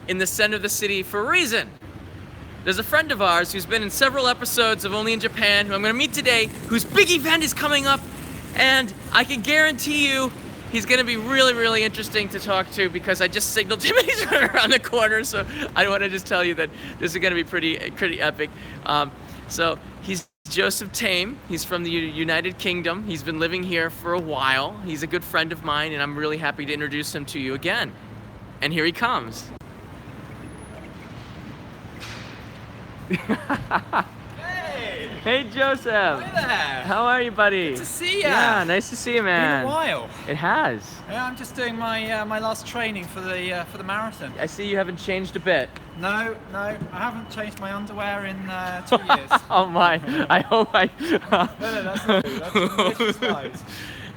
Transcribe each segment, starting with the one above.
in the center of the city for a reason. There's a friend of ours who's been in several episodes of Only in Japan, who I'm going to meet today, whose big event is coming up, and I can guarantee you he's going to be really, really interesting to talk to because I just signaled him and he's right around the corner, so I want to just tell you that this is going to be pretty epic. So he's Joseph Tame. He's from the United Kingdom. He's been living here for a while. He's a good friend of mine, and I'm really happy to introduce him to you again. And here he comes. Hey! Hey, Joseph. Hi there. How are you, buddy? Good to see you. Yeah, nice to see you, man. Been a while. It has. Yeah, I'm just doing my my last training for the marathon. I see you haven't changed a bit. No, I haven't changed my underwear in 2 years. Oh my! I hope I. No, that's not true. That's vicious lies.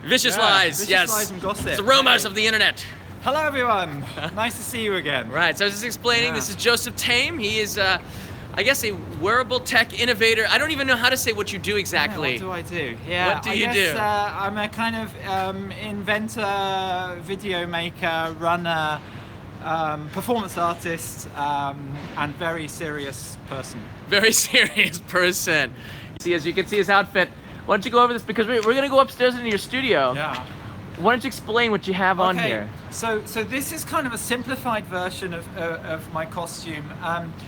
Vicious Yeah, lies. vicious Yes. lies and gossip. It's the rumors of the internet. Hello, everyone. Nice to see you again. Right. So I was just explaining. Yeah. This is Joseph Tame. He is, I guess, a wearable tech innovator. I don't even know how to say what you do exactly. Yeah, what do I do? Yeah, What do I you guess, do? I'm a kind of inventor, video maker, runner, performance artist, and very serious person. Very serious person. See, as you can see his outfit. Why don't you go over this because we're gonna go upstairs into your studio. Yeah. Why don't you explain what you have on here? So this is kind of a simplified version of my costume,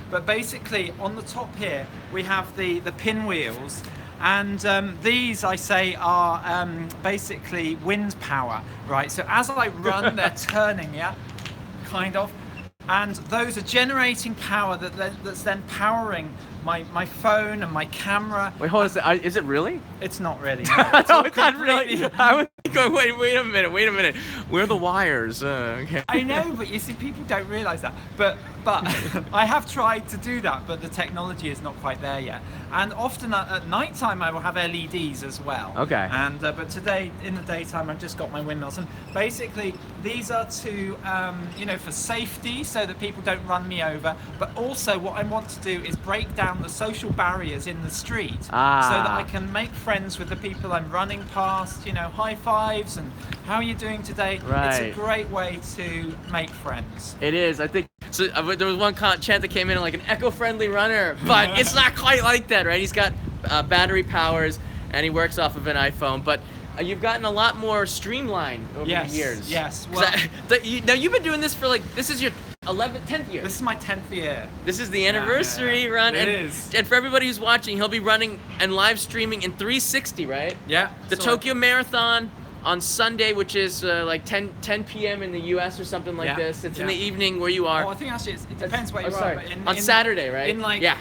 but basically on the top here we have the pinwheels, and these I say are basically wind power, right? So as I run, they're turning, yeah, kind of, and those are generating power that's then powering my phone and my camera. Wait, hold on a second. Is it really? It's not really. No, it's not really. I was going, wait a minute. Where are the wires? Okay. I know, but you see, people don't realise that. But I have tried to do that, but the technology is not quite there yet. And often at night time, I will have LEDs as well. Okay. And but today, in the daytime, I've just got my windmills. And basically, these are to, for safety, so that people don't run me over. But also, what I want to do is break down the social barriers in the street, so that I can make friends with the people I'm running past. High fives and how are you doing today? Right. It's a great way to make friends. It is. I think so. There was one chant that came in like an eco-friendly runner, but it's not quite like that, right? He's got battery powers and he works off of an iPhone, but you've gotten a lot more streamlined over the years. Yes. Well, now you've been doing this for this is your 10th year. This is my 10th year. This is the anniversary run. It is. And for everybody who's watching, he'll be running and live streaming in 360, right? Yeah. The Tokyo Marathon on Sunday, which is like 10 p.m. in the U.S. or something like this. It's in the evening where you are. Oh, I think actually it depends where you are. Sorry. But On Saturday, right?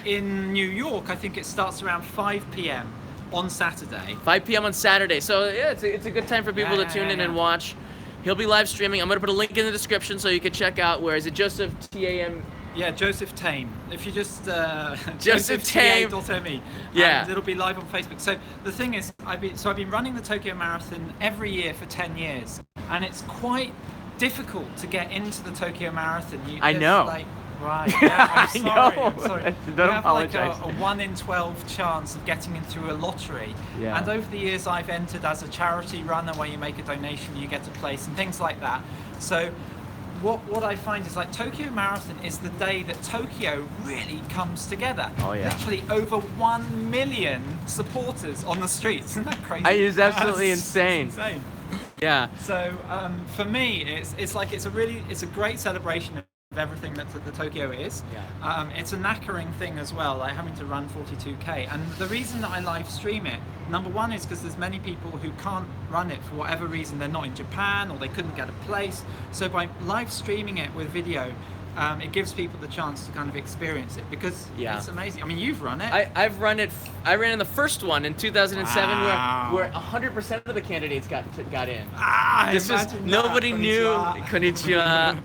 In New York, I think it starts around 5 p.m. on Saturday. 5 p.m. on Saturday. So yeah, it's a good time for people to tune in and watch. He'll be live streaming. I'm going to put a link in the description so you can check out. Where is it? Joseph Tame. Yeah, Joseph Tame. If you just Joseph Tame. .me, yeah, it'll be live on Facebook. So the thing is, I've been running the Tokyo Marathon every year for 10 years, and it's quite difficult to get into the Tokyo Marathon. I know. Right. Yeah, I'm sorry. I'm sorry. Don't you have apologize. like a 1 in 12 chance of getting into a lottery. Yeah. And over the years, I've entered as a charity runner where you make a donation, you get a place, and things like that. So what I find is like Tokyo Marathon is the day that Tokyo really comes together. Oh yeah. Literally over 1 million supporters on the streets. Isn't that crazy? It is absolutely insane. It's insane. Yeah. So for me, it's a great celebration of everything that the Tokyo is. Yeah. It's a knackering thing as well, like having to run 42k. And the reason that I live stream it, number one, is because there's many people who can't run it for whatever reason. They're not in Japan or they couldn't get a place. So by live streaming it with video, it gives people the chance to kind of experience it because it's amazing. I mean, you've run it. I've run it. I ran in the first one in 2007, Wow. where 100% of the candidates got in. This was nobody knew. Konnichiwa.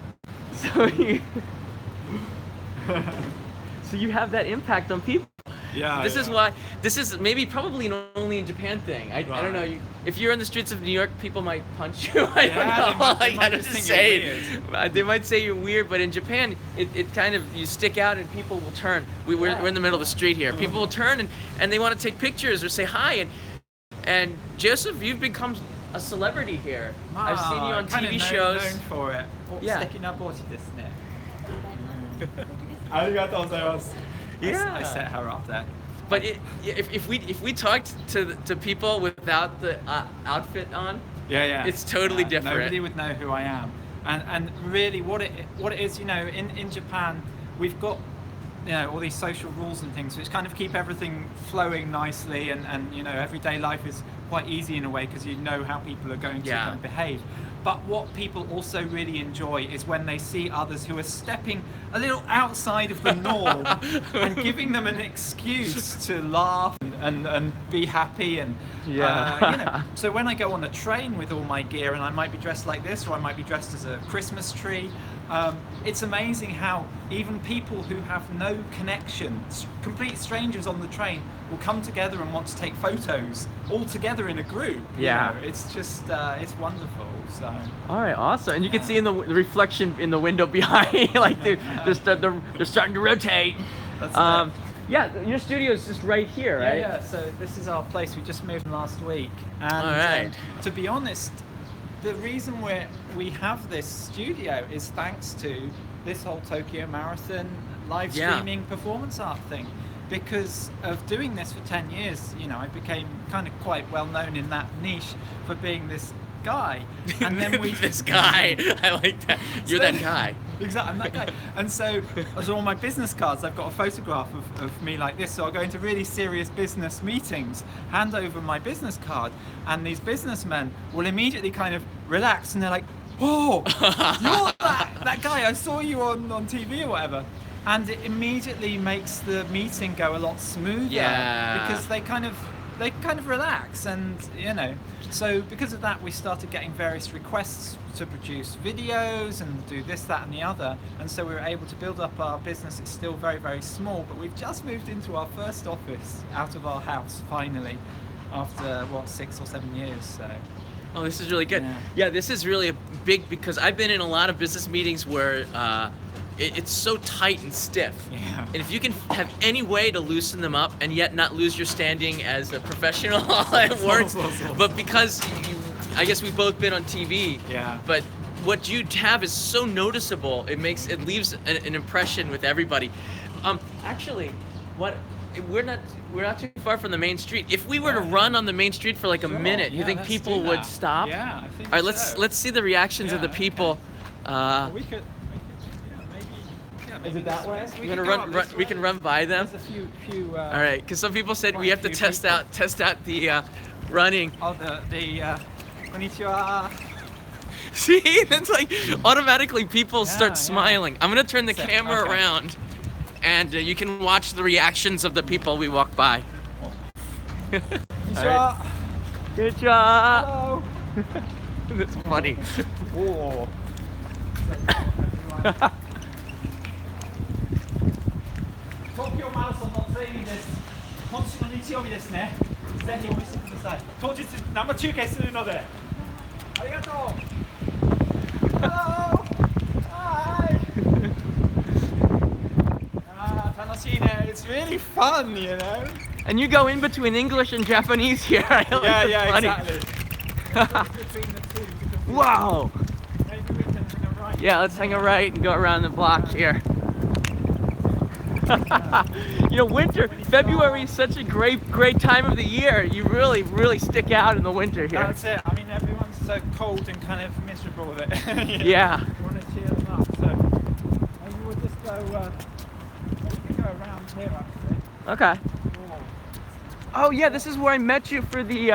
So you have that impact on people. Yeah. This is why. This is maybe probably an only in Japan thing. I don't know. If you're in the streets of New York, people might punch you. I don't know. They might just say They might say you're weird, but in Japan, it kind of, you stick out and people will turn. We're in the middle of the street here. People will turn and they want to take pictures or say hi. And Joseph, you've become a celebrity here. I've seen you on TV shows. Known for it. いや素敵な帽子ですね。Yeah. I set her up there. But if we talked to people without the outfit on, Yeah. it's totally different. Nobody would know who I am. And really, what it is, in Japan, we've got all these social rules and things which kind of keep everything flowing nicely, and everyday life is quite easy in a way because you know how people are going to kind of behave. But what people also really enjoy is when they see others who are stepping a little outside of the norm and giving them an excuse to laugh and be happy. And so when I go on a train with all my gear, and I might be dressed like this, or I might be dressed as a Christmas tree, it's amazing how even people who have no connection, complete strangers on the train, will come together and want to take photos all together in a group. It's just it's wonderful. So all right, awesome. And you can see in the reflection in the window behind, like they're starting to rotate. That's yeah, your studio is just right here, right? Yeah. So this is our place. We just moved last week, and all right. To be honest, the reason we have this studio is thanks to this whole Tokyo Marathon live streaming performance art thing. Because of doing this for 10 years, I became kind of quite well known in that niche for being this guy. And then this guy, I like that. You're that guy. Exactly, I'm that guy. And so on my business cards, I've got a photograph of me like this. So I go into really serious business meetings, hand over my business card, and these businessmen will immediately kind of relax, and they're like, "Oh, you're that guy. I saw you on TV or whatever." And it immediately makes the meeting go a lot smoother because they kind of relax, and so because of that we started getting various requests to produce videos and do this, that and the other, and so we were able to build up our business. It's still very, very small, but we've just moved into our first office out of our house finally after 6 or 7 years. So oh, this is really good. Yeah, this is really big because I've been in a lot of business meetings where it's so tight and stiff. Yeah. And if you can have any way to loosen them up and yet not lose your standing as a professional, it works. But because I guess we've both been on TV. Yeah. But what you have is so noticeable. It leaves an impression with everybody. Actually, we're not too far from the main street. If we were to run on the main street for like a minute, you think people would stop? Yeah, I think all right, so. let's see the reactions of the people. Well, we could. Is it that way? We We're gonna run. We can run by them. There's a few. All right, because some people said we have to test out the running. Oh, the konnichiwa. See, that's like automatically people start smiling. I'm gonna turn the camera around, and you can watch the reactions of the people we walk by. Konnichiwa. Good job. Hello. That's funny. Whoa. 東京マラソンのトレーニングです。今週の日曜日ですね。ぜひお見せください。当日生中継するので。ありがとう。Hello. Hi. 楽しいね。It's really fun, you know. And you go in between English and Japanese here. Yeah, funny. exactly. Between the two. Wow. Maybe we can hang a right. Yeah, let's hang a right and go around the block here. Winter, February is such a great time of the year. You really stick out in the winter here. That's it. I mean, everyone's so cold and kind of miserable with it. Yeah. You want to cheer them up, so maybe we'll just go. We can go around here actually. Okay. Oh yeah, this is where I met you for the.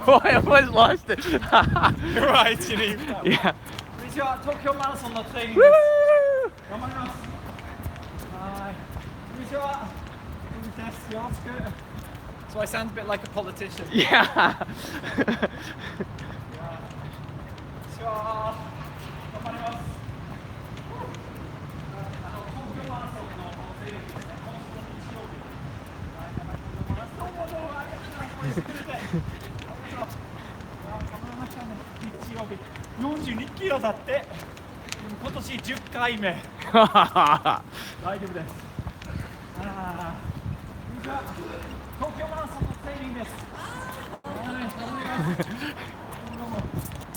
Oh, I almost lost it. You're right, you need that. Yeah. こんにちは、東京マラソンのトレーニングです。頑張ります。はい。こんにちは。こんにちは。よろしく。So I sound a bit like a politician. Yeah. こんにちは。頑張ります。東京マラソンのトレーニングですね。今週の日曜日。はい、どうもありがとうございます。応援してくれて。頑張りましたね。日曜日。42キロだって。今年10回目。大丈夫です。東京マラソンのトレーニングです。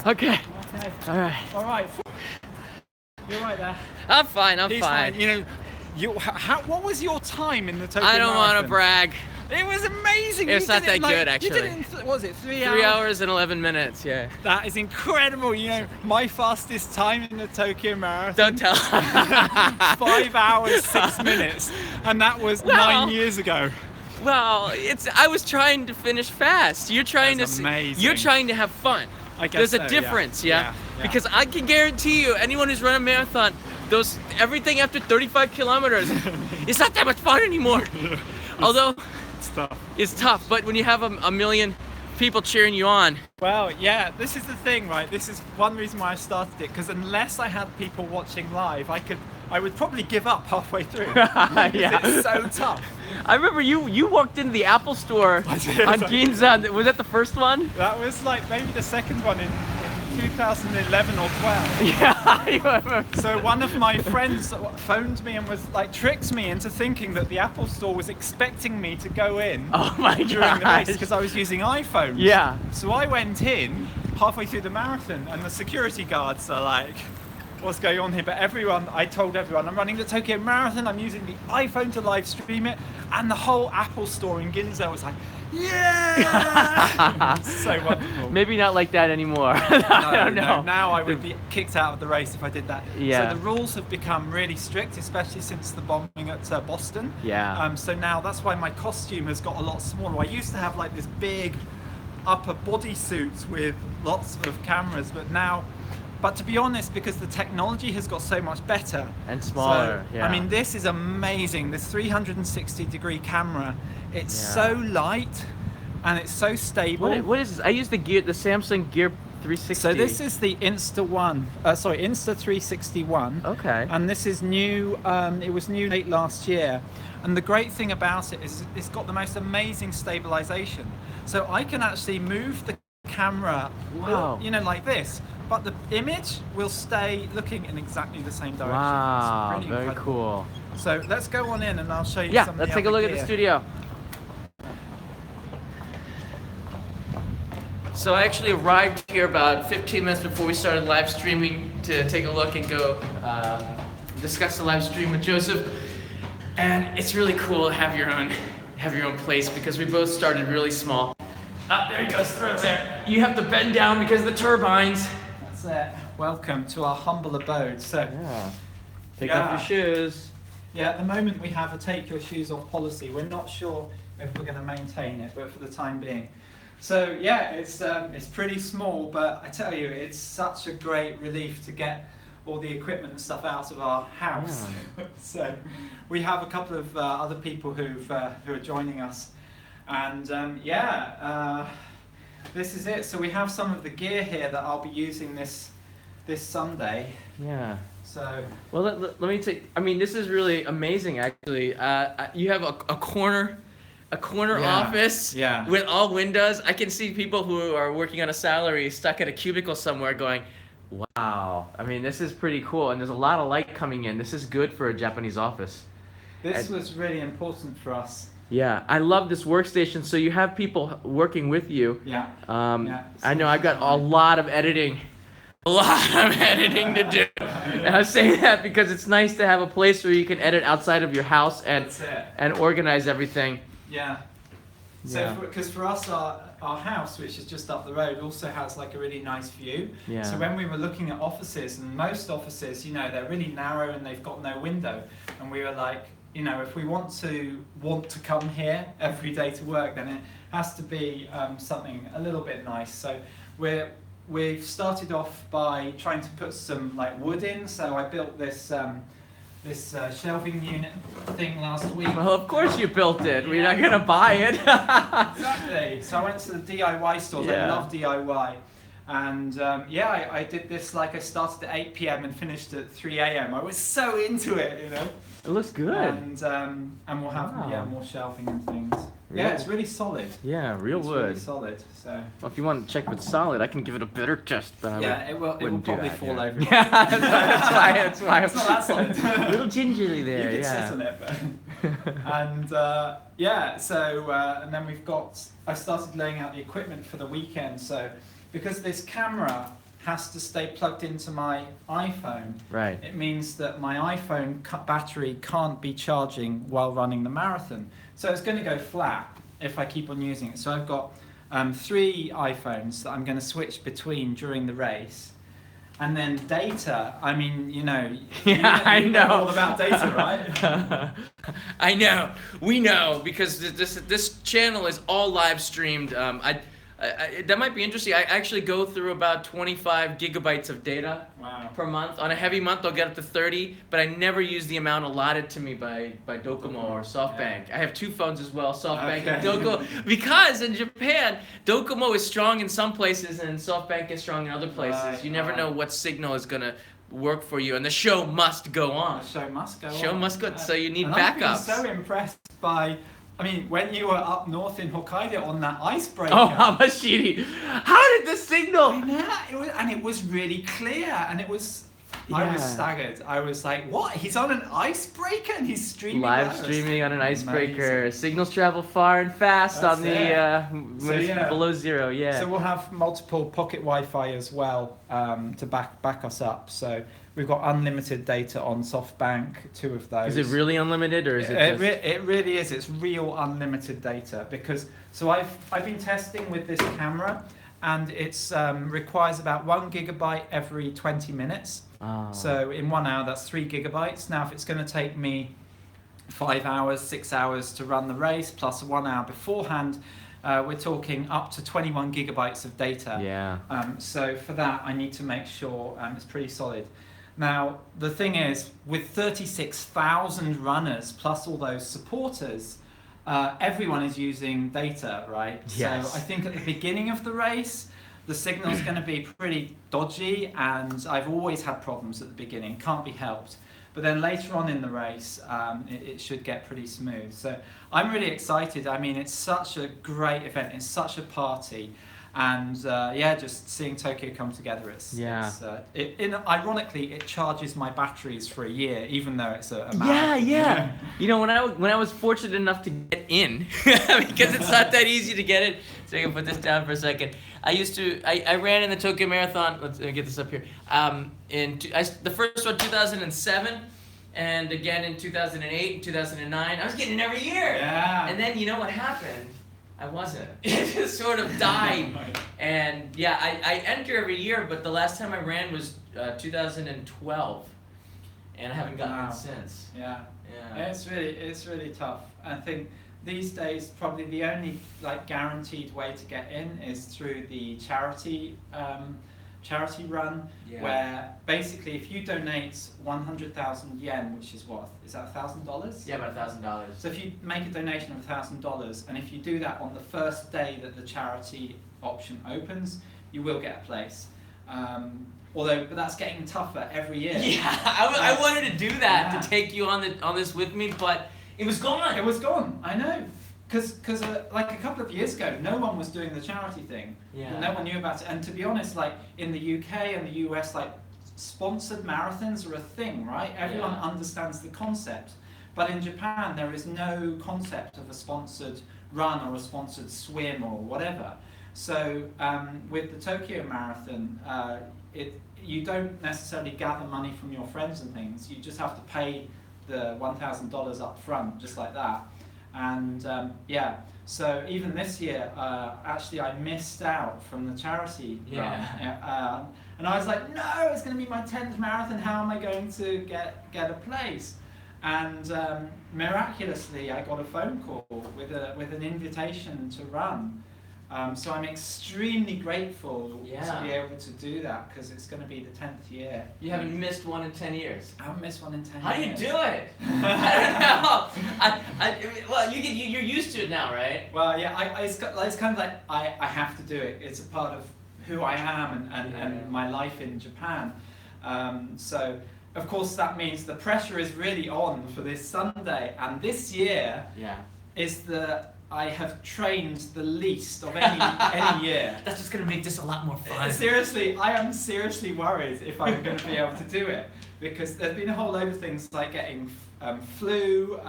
Okay. All right. All right. You're right there. I'm fine. I'm He's fine. You know, what was your time in the Tokyo I don't want to Marathon? brag. It was amazing. It's You not did it that in, good, like, You did actually. it in, what was it, 3 hours? 3 hours and 11 minutes. Yeah. That is incredible. You know, my fastest time in the Tokyo Marathon. Don't tell. 5 hours, 6 minutes. And that was Well, 9 years ago. Well, I was trying to finish fast. You're trying That's to amazing. You're trying to have fun. I guess There's a so, yeah. difference, yeah? Yeah. Because I can guarantee you, anyone who's run a marathon, everything after 35 kilometers, it's not that much fun anymore. Although It's tough. it's tough, but when you have a million people cheering you on, Well, yeah, this is the thing, right? This is one reason why I started it, because unless I had people watching live, I would probably give up halfway through. Yeah. It's so tough. I remember you walked into the Apple store I did. on Ginza. Was that the first one? That was like maybe the second one in 2011 or 12. Yeah, I remember. So one of my friends phoned me and was like tricked me into thinking that the Apple store was expecting me to go in Oh my during the race god. because I was using iPhones. Yeah. So I went in halfway through the marathon and the security guards are like, what's going on here? But I told everyone, I'm running the Tokyo Marathon, I'm using the iPhone to live stream it, and the whole Apple store in Ginza was like, yeah! So wonderful. Maybe not like that anymore. I don't know. No, now I would be kicked out of the race if I did that. Yeah. So the rules have become really strict, especially since the bombing at Boston. Yeah. So now that's why my costume has got a lot smaller. I used to have like this big upper bodysuit with lots of cameras, but to be honest, because the technology has got so much better And smaller, so, yeah. I mean, this is amazing. This 360-degree camera. It's Yeah. so light and it's so stable. What is this? I use the Samsung Gear 360. So this is the Insta 361. Okay. And this is new. It was new late last year. And the great thing about it is it's got the most amazing stabilization. So I can actually move the camera, Wow. you know, like this, but the image will stay looking in exactly the same direction. Wow, It's pretty very incredible. cool. So let's go on in and I'll show you Yeah, some of let's the take a other look at the gear. studio. So I actually arrived here about 15 minutes before we started live streaming to take a look and go discuss the live stream with Joseph. And it's really cool to have your own place because we both started really small. There he goes through there. You have to bend down because of the turbines. That's it. Welcome to our humble abode. So, Yeah. Take Yeah. off your shoes. yeah, at the moment we have a take your shoes off policy. We're not sure if we're going to maintain it, but for the time being. So yeah, it's pretty small, but I tell you, it's such a great relief to get all the equipment and stuff out of our house. So we have a couple of other people who are joining us, and this is it. So we have some of the gear here that I'll be using this Sunday. Yeah. So Well, let me take. I mean, this is really amazing, actually. You have a corner Yeah, office yeah. with all windows. I can see people who are working on a salary stuck at a cubicle somewhere, going, "Wow." I mean, this is pretty cool, and there's a lot of light coming in. This is good for a Japanese office. this was really important for us. Yeah, I love this workstation. So you have people working with you. Yeah. Yeah. I know I've got a lot of editing. A lot of editing to do. And I'm saying that because it's nice to have a place where you can edit outside of your house That's it. and organize everything. Yeah. So, Yeah. because for us, our house, which is just up the road, also has like a really nice view. Yeah. So when we were looking at offices, and most offices, you know, they're really narrow and they've got no window, and we were like, you know, if we want to come here every day to work, then it has to be something a little bit nice. So we've started off by trying to put some like wood in. So I built this shelving unit thing last week. Well, of course you built it. We're not gonna buy it. Exactly. So I went to the DIY stores. I Yeah. love DIY. And I did this, like I started at 8 p.m. and finished at 3 a.m. I was so into it, you know. It looks good. And we'll have Wow. more shelving and things. Yeah, Really? it's really solid. Yeah, real It's wood. really solid. So Well, if you want to check if it's solid, I can give it a better test. But I yeah, it will wouldn't do probably that, fall yeah. over. Yeah, that's why. It's not that solid. A little gingerly there. You could Yeah. sit on it, but and and then I started laying out the equipment for the weekend. So because this camera has to stay plugged into my iPhone. Right. It means that my iPhone battery can't be charging while running the marathon. So it's going to go flat if I keep on using it. So I've got 3 iPhones that I'm going to switch between during the race. And then data, I mean, you know, I know all about data, right? I know. We know because this channel is all live streamed. That might be interesting. I actually go through about 25 gigabytes of data per month. On a heavy month, I'll get up to 30, but I never use the amount allotted to me by Docomo or SoftBank. Yeah. I have 2 phones as well, SoftBank and Docomo, because in Japan, Docomo is strong in some places and SoftBank is strong in other places. Right, you never know what signal is going to work for you, and the show must go on. The show must go on. Show must go, so you need and backups. I've been so impressed by... I mean, when you were up north in Hokkaido on that icebreaker. Oh, Hamashiri. How did the signal? It was really clear, and it was... Yeah. I was staggered. I was like, what? He's on an icebreaker and he's streaming live streaming on an icebreaker. Amazing. Signals travel far and fast. That's on the below 0, yeah. So we'll have multiple pocket Wi-Fi as well to back us up. So we've got unlimited data on SoftBank, 2 of those. Is it really unlimited, or is it just... It really is. It's real unlimited data, because I've been testing with this camera, and it's requires about 1 gigabyte every 20 minutes. Oh. So in 1 hour, that's 3 gigabytes. Now, if it's going to take me 5 hours, 6 hours to run the race, plus 1 hour beforehand, we're talking up to 21 gigabytes of data. Yeah. So for that, I need to make sure it's pretty solid. Now, the thing is, with 36,000 runners, plus all those supporters, everyone is using data, right? Yes. So I think at the beginning of the race, the signal's going to be pretty dodgy, and I've always had problems at the beginning, can't be helped. But then later on in the race, it should get pretty smooth. So I'm really excited. I mean, it's such a great event, it's such a party. And just seeing Tokyo come together, ironically, it charges my batteries for a year, even though it's a marathon. Yeah. You know, when I was fortunate enough to get in, because it's not that easy to get it. So I can put this down for a second. I ran in the Tokyo Marathon. Let me get this up here. The first one 2007. And again in 2008 and 2009. I was getting in every year. Yeah. And then you know what happened? I wasn't. It just sort of died. And yeah, I enter every year, but the last time I ran was 2012, and I haven't gotten it since. Yeah. It's really tough. I think these days probably the only guaranteed way to get in is through the charity run, where basically if you donate 100,000 yen, which is what? Is that $1,000? Yeah, about $1,000. So if you make a donation of $1,000, and if you do that on the first day that the charity option opens, you will get a place. But that's getting tougher every year. Yeah, I wanted to do that to take you on this with me, but it was gone. It was gone. I know. Because a couple of years ago, no one was doing the charity thing. Yeah. No one knew about it. And to be honest, in the UK and the US, sponsored marathons are a thing, right? Everyone understands the concept. But in Japan, there is no concept of a sponsored run or a sponsored swim or whatever. So with the Tokyo Marathon, you don't necessarily gather money from your friends and things. You just have to pay the $1,000 up front, just like that. And so even this year, actually I missed out from the charity run. And I was like, no, it's going to be my 10th marathon, how am I going to get a place? And miraculously I got a phone call with an invitation to run. So I'm extremely grateful to be able to do that, because it's going to be the 10th year. You haven't missed one in 10 years. I haven't missed one in 10 years. How do you do it? I don't know. Well, you're used to it now, right? Well, yeah. It's kind of like I have to do it. It's a part of who I am and my life in Japan. So of course that means the pressure is really on for this Sunday. And this year is I have trained the least of any year. That's just going to make this a lot more fun. Seriously, I am seriously worried if I'm going to be able to do it, because there's been a whole load of things like getting flu,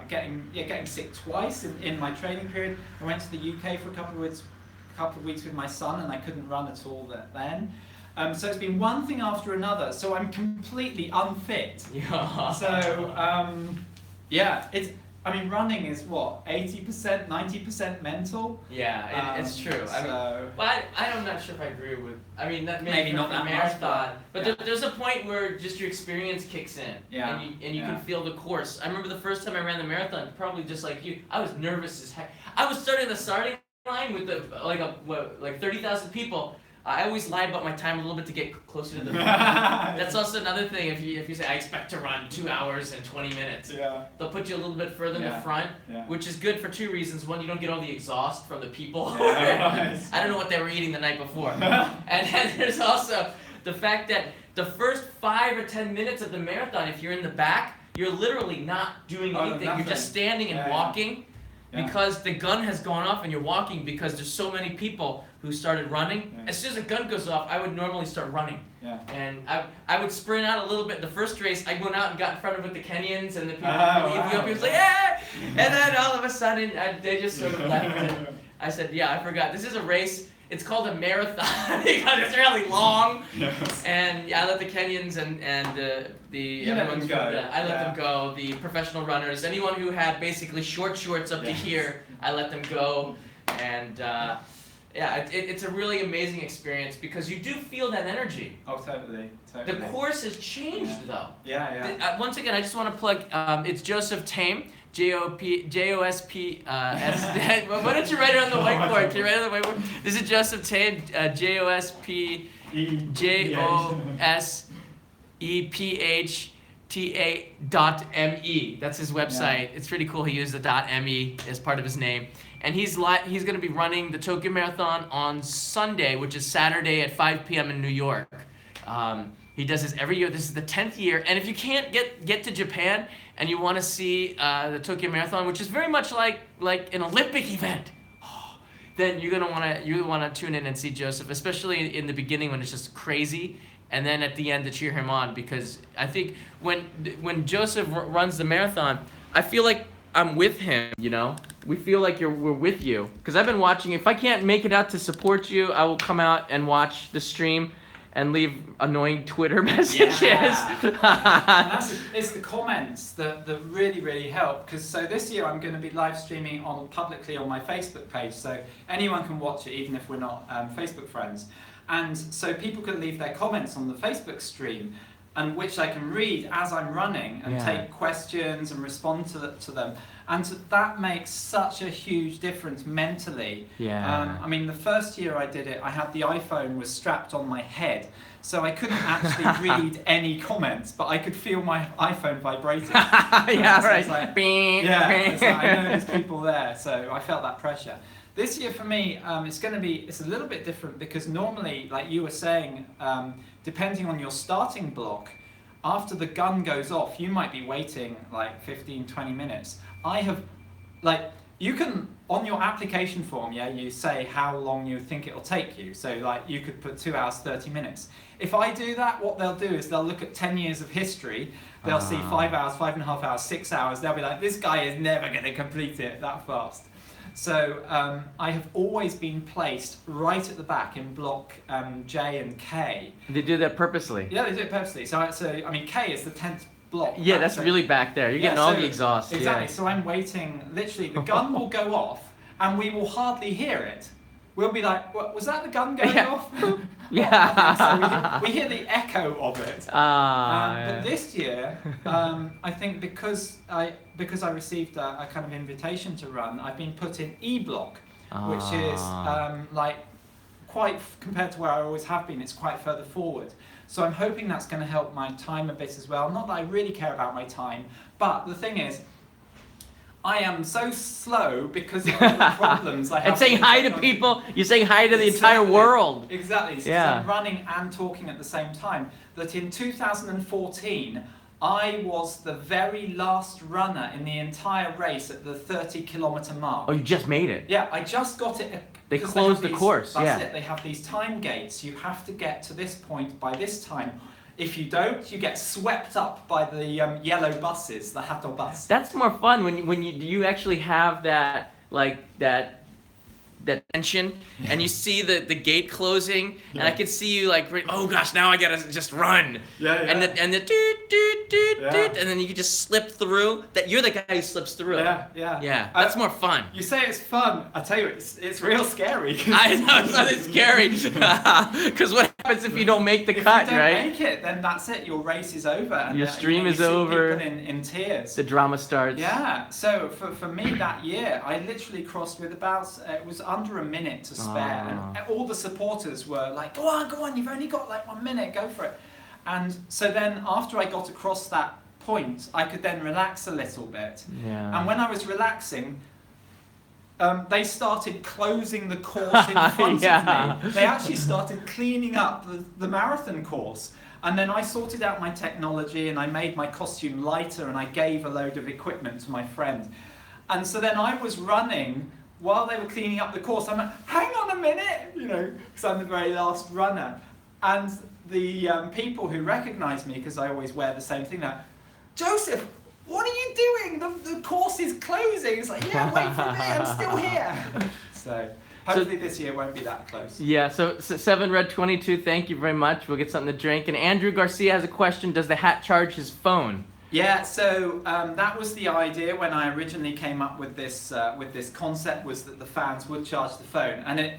getting sick twice in my training period. I went to the UK for a couple of weeks with my son, and I couldn't run at all then. So it's been one thing after another. So I'm completely unfit. Yeah. So yeah, running is what, 80%, 90% mental. Yeah, it's true. I'm not sure if I agree with. Maybe not the that marathon, much, but yeah. there's a point where just your experience kicks in, Yeah. and you can feel the course. I remember the first time I ran the marathon, probably just like you, I was nervous as heck. I was starting the starting line with like 30,000 people. I always lie about my time a little bit to get closer to the front. That's also another thing. If you say I expect to run 2 hours and 20 minutes, they'll put you a little bit further in the front, which is good for two reasons. One, you don't get all the exhaust from the people. I don't know what they were eating the night before. And then there's also the fact that the first 5 or 10 minutes of the marathon, if you're in the back, you're literally not doing anything. You're just standing and walking. Because the gun has gone off and you're walking because there's so many people who started running. As soon as the gun goes off, I would normally start running. And I would sprint out a little bit. The first race, I went out and got in front of with the Kenyans and the people from Ethiopia was like, yeah! And then all of a sudden, they just sort of left. And I said, yeah, I forgot. This is a race. It's called a marathon because it's really long. And I let the Kenyans and everyone's go. I let them go. The professional runners, anyone who had basically short shorts up to here, I let them go. And it's a really amazing experience because you do feel that energy. Oh, totally. The course has changed though. Once again, I just want to plug. It's Joseph Tame. Josp. Why don't you write it on the whiteboard? Can you write it on the whiteboard? This is Joseph Tame. Josp. JOSEPHTA.me. That's his website. It's pretty cool. He used the .me as part of his name. And he's going to be running the Tokyo Marathon on Sunday, which is Saturday at 5 p.m. in New York. He does this every year. This is the 10th year. And if you can't get to Japan and you want to see the Tokyo Marathon, which is very much like an Olympic event, then you're gonna want to tune in and see Joseph, especially in the beginning when it's just crazy, and then at the end to cheer him on, because I think when Joseph runs the marathon, I feel like I'm with him. We feel like we're with you, because I've been watching. If I can't make it out to support you, I will come out and watch the stream and leave annoying Twitter messages. It's the comments that really, really help. So this year I'm going to be live streaming publicly on my Facebook page, so anyone can watch it even if we're not Facebook friends. And so people can leave their comments on the Facebook stream, and which I can read as I'm running and take questions and respond to them. And that makes such a huge difference mentally. The first year I did it, I had the iPhone was strapped on my head, so I couldn't actually read any comments, but I could feel my iPhone vibrating. Right. It's like, it's like, I know there's people there, so I felt that pressure. This year for me, it's a little bit different, because normally, like you were saying, depending on your starting block, after the gun goes off, you might be waiting like 15, 20 minutes. You can, on your application form, you say how long you think it'll take you. So you could put 2 hours, 30 minutes. If I do that, what they'll do is they'll look at 10 years of history. They'll see 5 hours, 5.5 hours, 6 hours. They'll be like, this guy is never going to complete it that fast. So I have always been placed right at the back in block J and K. They do that purposely. Yeah, they do it purposely. So K is the 10th block. Yeah, that's really back there. You're getting all the exhaust. Exactly. So I'm waiting. Literally, the gun will go off, and we will hardly hear it. We'll be like, "What was that? The gun going off?" So we hear the echo of it. But this year, I think because I received a kind of invitation to run, I've been put in E block, which is quite, compared to where I always have been, it's quite further forward. So I'm hoping that's going to help my time a bit as well. Not that I really care about my time, but the thing is, I am so slow because of all the problems I have. And saying hi to people, you're saying hi to the entire world. Exactly. So I'm running and talking at the same time. That in 2014, I was the very last runner in the entire race at the 30-kilometer mark. Oh, you just made it? Yeah, I just got it. They closed the course. That's it. They have these time gates. You have to get to this point by this time. If you don't, you get swept up by the yellow buses, the Hatto bus. That's more fun when you actually have that that tension, and you see the gate closing, and I could see you like, oh gosh, now I gotta just run. And the doot, and then you could just slip through. That you're the guy who slips through. Yeah. That's more fun. You say it's fun. I tell you, it's real scary. I know it's not scary, because what happens if you don't make the cut, if you don't right? make it, then that's it. Your race is over. And your stream is over. People in tears. The drama starts. Yeah. So for me that year, I literally crossed with about it was under a minute to spare, and all the supporters were like, "Go on, you've only got like 1 minute, go for it." And so then after I got across that point, I could then relax a little bit. Yeah. And when I was relaxing, they started closing the course in front of me. They actually started cleaning up the marathon course. And then I sorted out my technology and I made my costume lighter and I gave a load of equipment to my friend. And so then I was running while they were cleaning up the course. I'm like, hang on a minute, because I'm the very last runner. And the people who recognise me, because I always wear the same thing now, Joseph, what are you doing? The course is closing. It's like, yeah, wait for me, I'm still here. So hopefully this year won't be that close. Yeah, so 7 Red 22, thank you very much. We'll get something to drink. And Andrew Garcia has a question. Does the hat charge his phone? Yeah, so that was the idea when I originally came up with this concept, was that the fans would charge the phone. And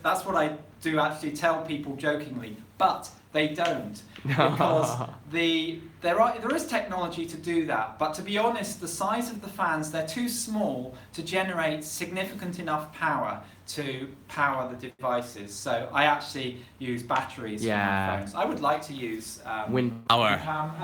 that's what I do actually tell people jokingly, but they don't. Because there is technology to do that, but to be honest, the size of the fans, they're too small to generate significant enough power to power the devices. So I actually use batteries for my phones. I would like to use wind power.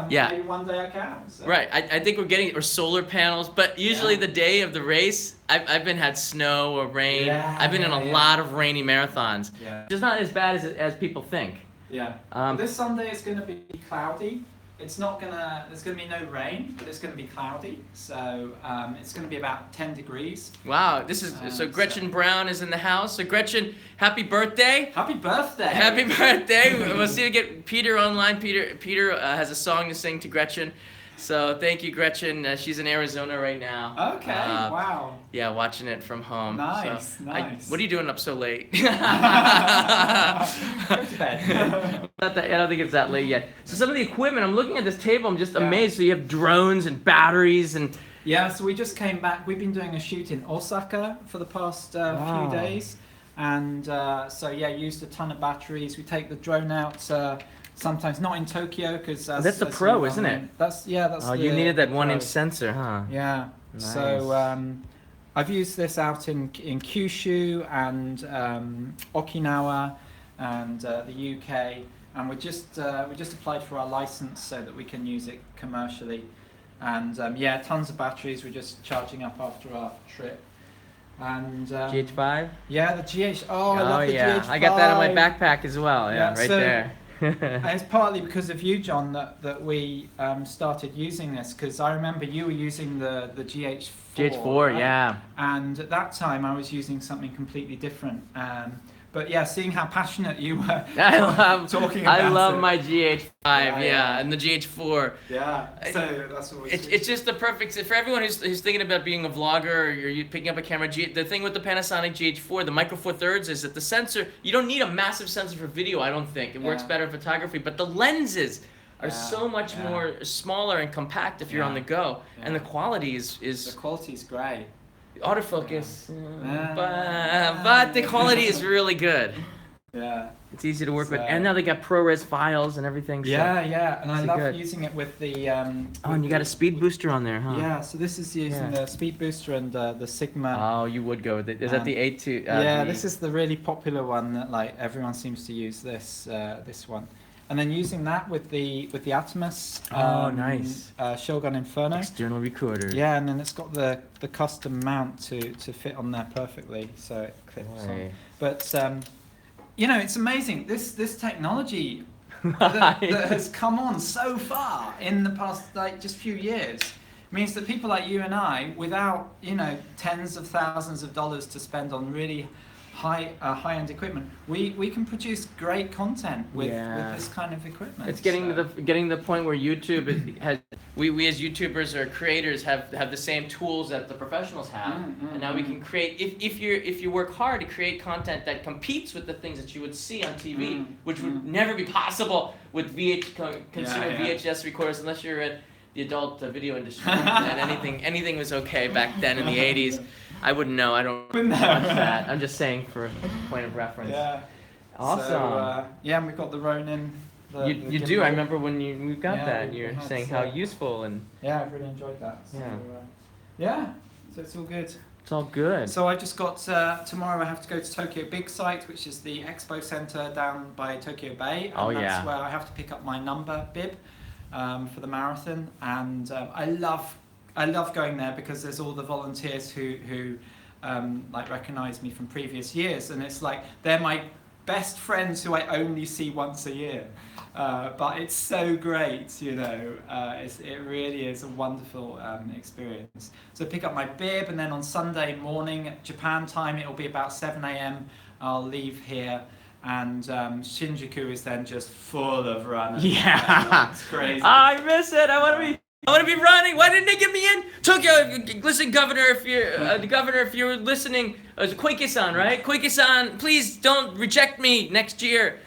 Maybe one day I can. So. Right, I think we're getting or solar panels, but usually the day of the race, I've had snow or rain. I've been in a lot of rainy marathons. It's not as bad as people think. This Sunday it's going to be cloudy. There's going to be no rain, but it's going to be cloudy. So it's going to be about 10 degrees. Wow, so Gretchen Brown is in the house. So Gretchen, happy birthday. Happy birthday. Happy birthday. We'll see you get Peter online. Peter has a song to sing to Gretchen. So thank you, Gretchen. She's in Arizona right now. Okay, wow. Yeah, watching it from home. Nice, so nice. What are you doing up so late? Go to bed. I don't think it's that late yet. So some of the equipment, I'm looking at this table, I'm just amazed. So you have drones and batteries and... Yeah, so we just came back. We've been doing a shoot in Osaka for the past few days. And used a ton of batteries. We take the drone out... sometimes not in Tokyo because that's the Pro, isn't it? That's you needed that 1-inch sensor, huh? Yeah. Nice. So I've used this out in Kyushu and Okinawa and the UK, and we just applied for our license so that we can use it commercially. And tons of batteries. We're just charging up after our trip. And GH5? Yeah, the GH. Oh, I love the GH5. I got that in my backpack as well. Yeah, right there. And it's partly because of you, John, that we started using this, because I remember you were using the GH4. GH4, right? Yeah. And at that time I was using something completely different. But yeah, seeing how passionate you were talking about I love my GH5, and the GH4. Yeah, so that's what it's just the perfect, for everyone who's thinking about being a vlogger or you're picking up a camera, the thing with the Panasonic GH4, the Micro Four Thirds, is that the sensor, you don't need a massive sensor for video, I don't think. It works better in photography, but the lenses are so much more smaller and compact if you're on the go, and the quality is... The quality is great. Autofocus, but the quality is really good. Yeah. It's easy to work with, and now they got ProRes files and everything. So and I love using it with the... and you got a speed booster on there, huh? Yeah, so this is using the speed booster and the Sigma. Oh, you would go with it. Is that the A2? This is the really popular one that everyone seems to use this one. And then using that with the Atmos. Nice. Shogun Inferno. External recorder. Yeah, and then it's got the custom mount to fit on there perfectly, so it clips on. But it's amazing. This technology that has come on so far in the past just few years means that people like you and I, without tens of thousands of dollars to spend on really high-end equipment. We can produce great content with this kind of equipment. It's getting to the point where YouTube has we as YouTubers or creators have the same tools that the professionals have, and now we can create if you work hard to create content that competes with the things that you would see on TV, which would never be possible with consumer VHS recorders unless you're at the adult video industry. And anything was okay back then in the 80s. I wouldn't know. I don't watch that. I'm just saying for a point of reference. Yeah. Awesome. So, and we've got the Ronin. You do. I remember when we got that. You were saying how useful and. Yeah, I've really enjoyed that. So, so it's all good. It's all good. So I just got tomorrow. I have to go to Tokyo Big Sight, which is the expo center down by Tokyo Bay. And that's where I have to pick up my number bib for the marathon, and I love going there because there's all the volunteers who like recognize me from previous years, and it's like they're my best friends who I only see once a year. But it's so great, you know. It really is a wonderful experience. So pick up my bib, and then on Sunday morning, Japan time, it'll be about 7 a.m. I'll leave here. And Shinjuku is then just full of runners. Yeah, it's crazy. I miss it. I want to be running. Why didn't they get me in Tokyo? Listen, Governor, if you're listening, Koike-san, right? Koike-san, please don't reject me next year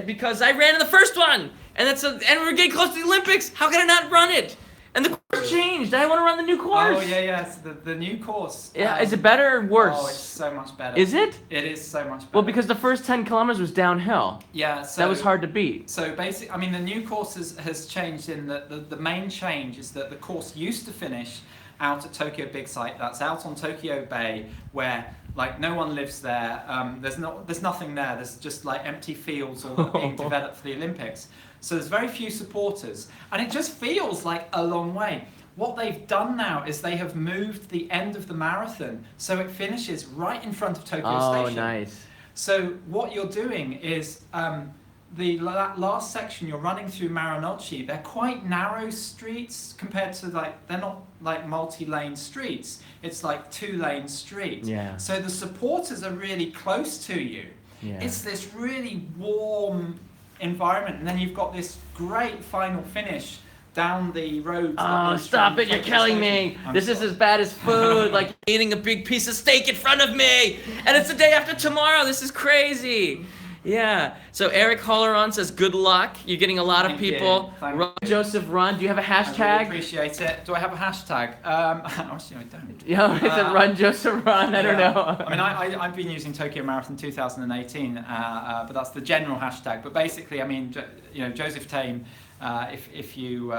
because I ran in the first one, and we're getting close to the Olympics. How can I not run it? And the course changed. I want to run the new course. Oh yeah. So the new course. Yeah, is it better or worse? Oh, it's so much better. Is it? It is so much better. Well, because the first 10 kilometers was downhill. Yeah, so that was hard to beat. So basically, I mean, the new course has changed in that the main change is that the course used to finish out at Tokyo Big Sight. That's out on Tokyo Bay, where like no one lives there. There's nothing there. There's just like empty fields all being developed for the Olympics. So there's very few supporters, and it just feels like a long way. What they've done now is they have moved the end of the marathon, so it finishes right in front of Tokyo Station. Oh, nice. So what you're doing is the last section you're running through Marunouchi. They're quite narrow streets compared to they're not like multi-lane streets. It's like 2-lane streets. Yeah. So the supporters are really close to you. Yeah. It's this really warm environment, and then you've got this great final finish down the road. Oh, stop it, you're killing me. This is as bad as food, like eating a big piece of steak in front of me. And it's the day after tomorrow, this is crazy. Yeah, so Eric Holleron says good luck. You're getting a lot of people. Run, Joseph, run. Do you have a hashtag? I really appreciate it. Do I have a hashtag? Actually, I don't. Yeah, is it Run Joseph Run? I don't know. I mean, I've been using Tokyo Marathon 2018, but that's the general hashtag. But basically, I mean, Joseph Tame. If you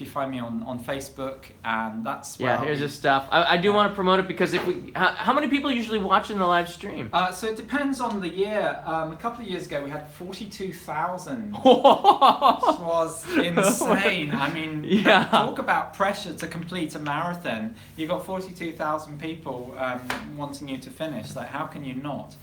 find me on Facebook, and that's where here's his stuff. I do want to promote it because how many people usually watch in the live stream? So it depends on the year. A couple of years ago we had 42,000, which was insane. I mean, talk about pressure to complete a marathon. You got 42,000 people wanting you to finish. Like, how can you not?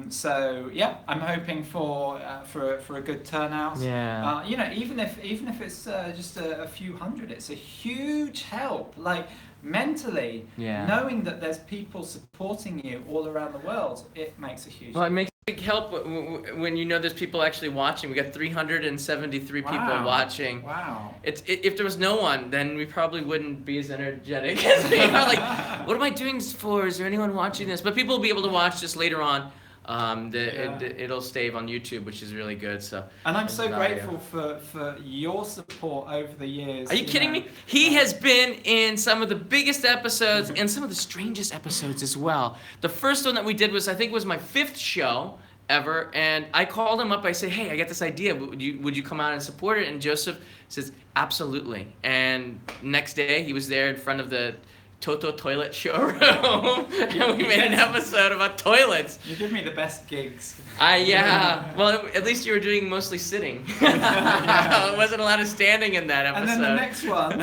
So yeah, I'm hoping for a good turnout. Yeah. Even if it's just a few hundred, it's a huge help. Like mentally, knowing that there's people supporting you all around the world, it makes a huge. Well, it makes a big help when you know there's people actually watching. We got 373 people watching. Wow. If there was no one, then we probably wouldn't be as energetic as we are. Like, what am I doing this for? Is there anyone watching this? But people will be able to watch this later on. It'll stay on YouTube, which is really good. So. And I'm so grateful for your support over the years. Are you kidding me? He has been in some of the biggest episodes and some of the strangest episodes as well. The first one that we did was, I think, was my 5th show ever, and I called him up. I said, hey, I got this idea. Would you come out and support it? And Joseph says, absolutely. And next day, he was there in front of the Toto toilet showroom, and we made an episode about toilets. You give me the best gigs. Well, at least you were doing mostly sitting. It wasn't a lot of standing in that episode. And then the next one.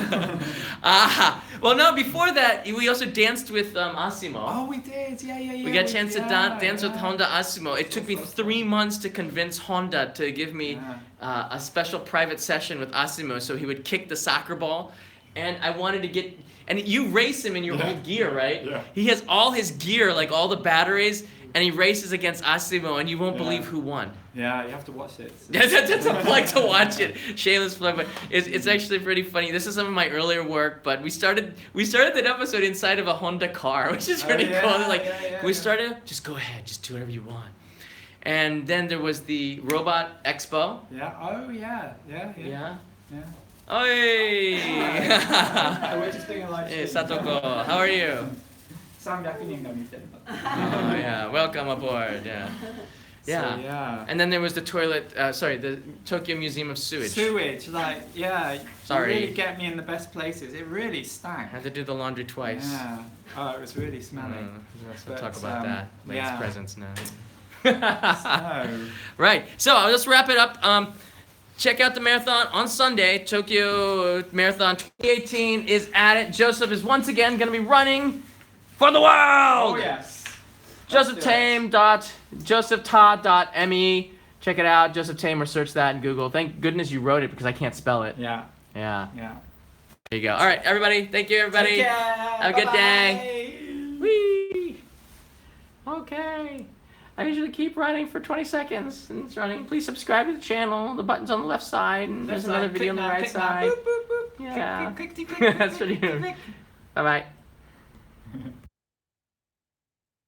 Well, no, before that, we also danced with Asimo. Oh, we did, yeah. We got a chance to dance with Honda Asimo. It took me 3 months to convince Honda to give me a special private session with Asimo, so he would kick the soccer ball, and I wanted to get. And you race him in your old gear, right? Yeah. He has all his gear, like all the batteries, and he races against Asimo, and you won't Yeah. believe who won. Yeah, you have to watch it. That's a plug to watch it. Shameless plug, but it's actually pretty funny. This is some of my earlier work, but we started that episode inside of a Honda car, which is pretty yeah, cool. Like yeah, we started, just go ahead, just do whatever you want. And then there was the Robot Expo. Yeah. Oh yeah. Yeah. Yeah. Yeah. Oi! We're just doing a live Hey, stream. Satoko, how are you? 300人が見てる。 Oh yeah, welcome aboard. Yeah. Yeah. So, yeah. And then there was the the Tokyo Museum of Sewage. Sewage, like, yeah. Sorry. You really get me in the best places. It really I stank. had to do the laundry twice. Yeah. Oh, it was really smelly. Let's But, talk about that. Lady's yeah. presence now. So, Right. So let's wrap it up. Check out the marathon on Sunday. Tokyo Marathon 2018 is at it. Joseph is once again going to be running for the world. oh yes. JosephTame.josephta.me. Check it out, Joseph Tame, or search that in Google. Thank goodness you wrote it because I can't spell it. Yeah. Yeah. Yeah. There you go. All right, everybody. Thank you, everybody. Take care. Have a good day. Bye-bye. Whee! Okay. I usually keep running for 20 seconds and it's running. Please subscribe to the channel. The button's on the left side and there's Left another side, video on click the now, right click now. side. Boop, boop, boop. Yeah. Click, click, click, click, That's pretty click, good. click. Bye bye.